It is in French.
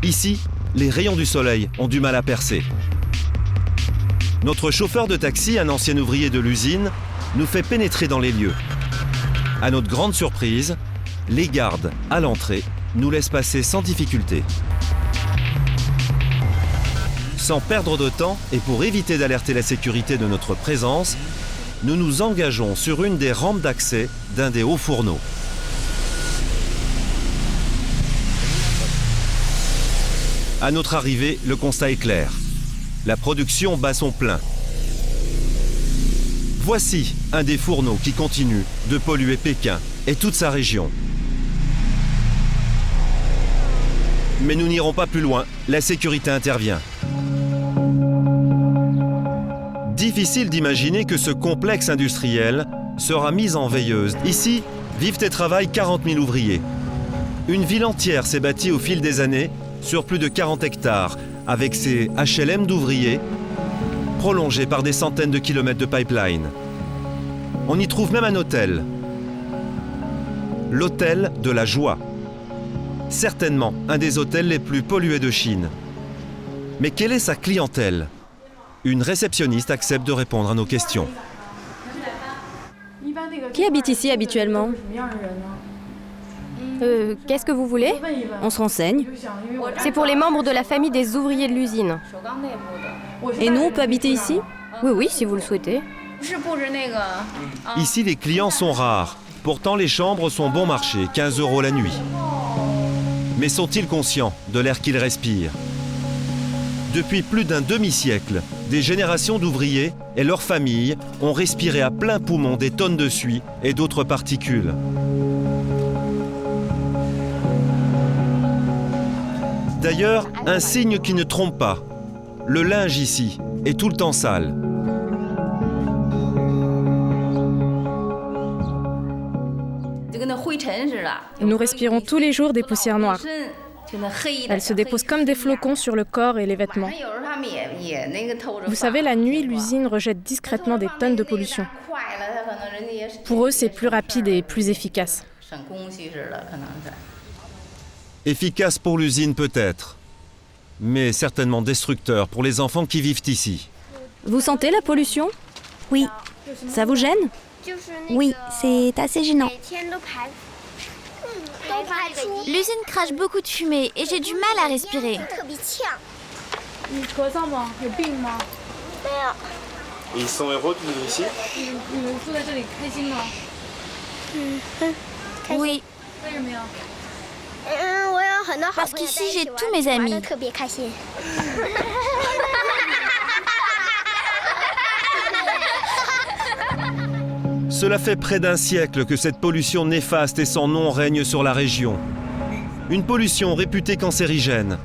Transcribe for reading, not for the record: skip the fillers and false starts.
Ici, les rayons du soleil ont du mal à percer. Notre chauffeur de taxi, un ancien ouvrier de l'usine, nous fait pénétrer dans les lieux. À notre grande surprise, les gardes à l'entrée nous laissent passer sans difficulté. Sans perdre de temps et pour éviter d'alerter la sécurité de notre présence, nous nous engageons sur une des rampes d'accès d'un des hauts fourneaux. À notre arrivée, le constat est clair. La production bat son plein. Voici un des fourneaux qui continue de polluer Pékin et toute sa région. Mais nous n'irons pas plus loin, la sécurité intervient. Difficile d'imaginer que ce complexe industriel sera mis en veilleuse. Ici, vivent et travaillent 40 000 ouvriers. Une ville entière s'est bâtie au fil des années sur plus de 40 hectares, avec ses HLM d'ouvriers, prolongés par des centaines de kilomètres de pipeline. On y trouve même un hôtel. L'hôtel de la joie. Certainement un des hôtels les plus pollués de Chine. Mais quelle est sa clientèle? Une réceptionniste accepte de répondre à nos questions. Qui habite ici habituellement? Qu'est-ce que vous voulez? On se renseigne. C'est pour les membres de la famille des ouvriers de l'usine. Et nous, on peut habiter ici? Oui, oui, si vous le souhaitez. Ici, les clients sont rares. Pourtant, les chambres sont bon marché, 15 € la nuit. Mais sont-ils conscients de l'air qu'ils respirent? Depuis plus d'un demi-siècle, des générations d'ouvriers et leurs familles ont respiré à plein poumon des tonnes de suie et d'autres particules. D'ailleurs, un signe qui ne trompe pas. Le linge ici est tout le temps sale. Nous respirons tous les jours des poussières noires. Elles se déposent comme des flocons sur le corps et les vêtements. Vous savez, la nuit, l'usine rejette discrètement des tonnes de pollution. Pour eux, c'est plus rapide et plus efficace. Efficace pour l'usine peut-être, mais certainement destructeur pour les enfants qui vivent ici. Vous sentez la pollution? Oui, Ça vous gêne? oui, c'est assez gênant. L'usine crache beaucoup de fumée et j'ai du mal à respirer. Ils sont heureux de vivre ici? Oui, parce qu'ici j'ai tous mes amis. Cela fait près d'un siècle que cette pollution néfaste et sans nom règne sur la région. Une pollution réputée cancérigène,